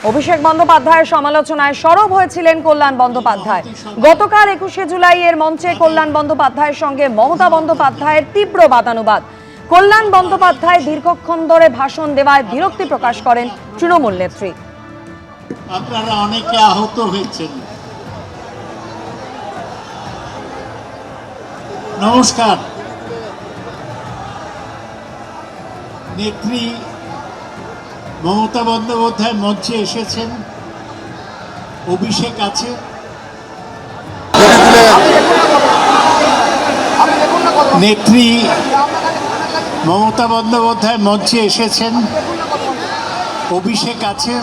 অভিষেক বন্দ্যোপাধ্যায়ের সমালোচনায় সরব হয়েছিলেন কল্যাণ বন্দ্যোপাধ্যায়। গতকাল 21শে জুলাই এর মঞ্চে কল্যাণ বন্দ্যোপাধ্যায়ের সঙ্গে মমতা বন্দ্যোপাধ্যায়ের তীব্র বাদানুবাদ। কল্যাণ বন্দ্যোপাধ্যায় দীর্ঘক্ষণ ধরে ভাষণ দেওয়ায় বিরক্তি প্রকাশ করেন তৃণমূল নেত্রী। আপনারা অনেকে আহত হয়েছেন। নমস্কার। নেত্রী মমতা বন্দ্যোপাধ্যায় মঞ্চে এসেছেন, অভিষেক আছে। নেত্রী মমতা বন্দ্যোপাধ্যায় মঞ্চে এসেছেন, অভিষেক আছে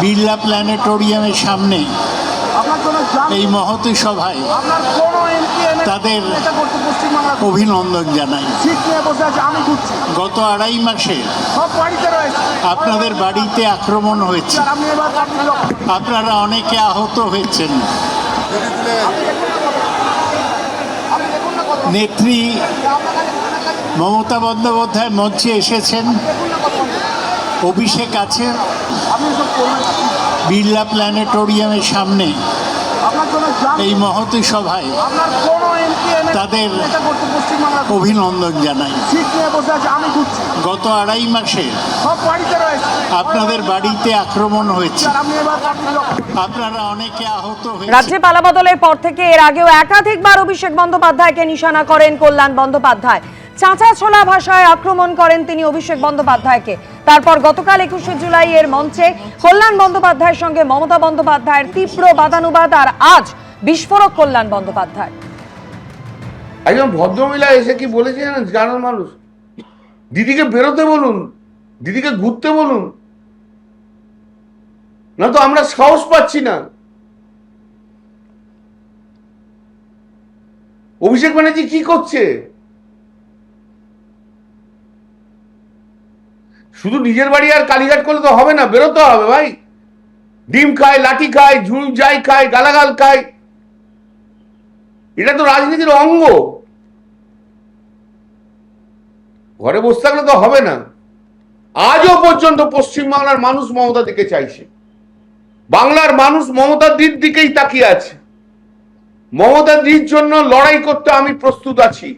বিড়লা প্ল্যানেটোরিয়ামের সামনে এই মহতী সভায়। তাদের অভিনন্দন জানাই। গত 2.5 মাসে আপনাদের বাড়িতে আক্রমণ হয়েছে, আপনারা অনেকে আহত হয়েছেন। নেত্রী মমতা বন্দ্যোপাধ্যায় মঞ্চে এসেছেন, অভিষেক আছে বিড়লা প্ল্যানেটোরিয়ামের সামনে এই মহতী সভায়। তাদের অভিনন্দন জানাই। গত 2.5 মাসে আপনাদের বাড়িতে আক্রমণ হয়েছে, আপনারা অনেকে আহত হয়েছেন। রাজ্যে পালাবদলের পর থেকে এর আগেও একাধিকবার অভিষেক বন্দ্যোপাধ্যায়কে নিশানা করেন কল্যাণ বন্দ্যোপাধ্যায়। চাঁচা ছোলা ভাষায় আক্রমণ করেন তিনি অভিষেক বন্দ্যোপাধ্যায়কে। তারপর গতকাল 21শে জুলাই এর মঞ্চে কল্যাণ বন্দ্যোপাধ্যায়ের সঙ্গে মমতা বন্দ্যোপাধ্যায়ের তীব্র বাদানুবাদ। আর আজ বিস্ফোরক কল্যাণ বন্দ্যোপাধ্যায়। একজন ভদ্রমহিলা এসে কি বলেছে জানার মানুষ, দিদিকে বেরোতে বলুন, দিদিকে ঘুরতে বলুন, না তো আমরা সাহস পাচ্ছি না। অভিষেক ব্যানার্জি কি করছে? শুধু নিজের বাড়ি আর কালীঘাট করলে তো হবে না, বেরোতে হবে ভাই। ডিম খায়, লাঠি খায়, ঝুল যাই খায়, গালাগাল খায়, এটা তো রাজনীতির অঙ্গ। ঘরে বসে থাকলে তো হবে না। আজও পর্যন্ত পশ্চিমবাংলার মানুষ মমতা দিকে চাইছে, বাংলার মানুষ মমতা দিদির দিকেই তাকিয়ে আছে। মমতা দিদির জন্য লড়াই করতে আমি প্রস্তুত আছি,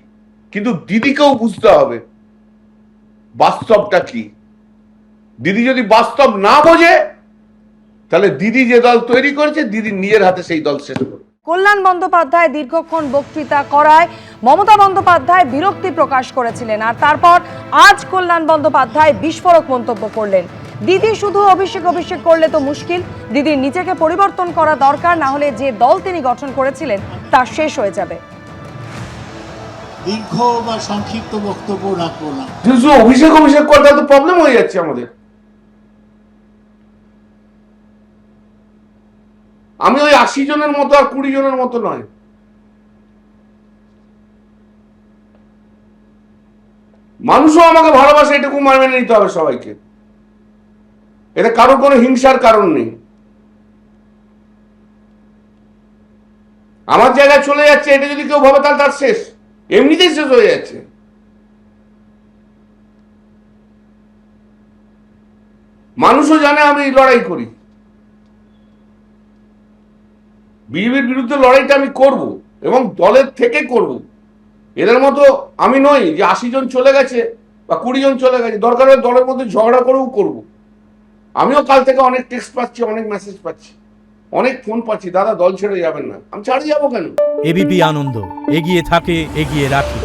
কিন্তু দিদিকেও বুঝতে হবে বাস্তবটা কি। দিদি যদি বাস্তব না বোঝে, তাহলে দিদি যে দল তৈরি করেছে, দিদি নিজের হাতে সেই দল শেষ করবে। কল্যাণ বন্দ্যোপাধ্যায় দীর্ঘক্ষণ বক্তৃতা করায় মমতা বন্দ্যোপাধ্যায় বিরক্তি প্রকাশ করেছিলেন। আর তারপর আজ কল্যাণ বন্দ্যোপাধ্যায় বিস্ফোরক মন্তব্য করলেন। দিদি শুধু অভিষেক অভিষেক করলে তো মুশকিল, দিদির নিজেকে পরিবর্তন করা দরকার, না হলে যে দল তিনি গঠন করেছিলেন তা শেষ হয়ে যাবে। দীর্ঘ বা সংক্ষিপ্ত বক্তব্য রাখবো না। শুধু অভিষেক অভিষেক করতে তো প্রবলেম হয়ে যাচ্ছে আমাদের। আমি ওই 80 জনের মতো আর 20 জনের মতো নয়। মানুষও আমাকে ভালোবাসে, এটুকু মেনে নিতে হবে সবাইকে। এটা কারোর কোনো হিংসার কারণ নেই। আমার জায়গায় চলে যাচ্ছে, এটা যদি কেউ ভাবে তাহলে তার শেষ, এমনিতেই শেষ হয়ে যাচ্ছে। মানুষও জানে আমি লড়াই করি, বিজেপির বিরুদ্ধে লড়াইটা আমি করব এবং দলের থেকে করব। এদের মতো আমি নই যে 80 জন চলে গেছে বা 20 জন চলে গেছে, দরকার হলে দলের মধ্যে ঝগড়া করেও করব। আমিও কাল থেকে অনেক টেক্সট পাচ্ছি, অনেক মেসেজ পাচ্ছি, অনেক ফোন পাচ্ছি, দাদা দল ছেড়ে যাবেন না। আমি ছাড়ে যাবো কেন? এবিপি আনন্দ, এগিয়ে থাকে, এগিয়ে রাখে।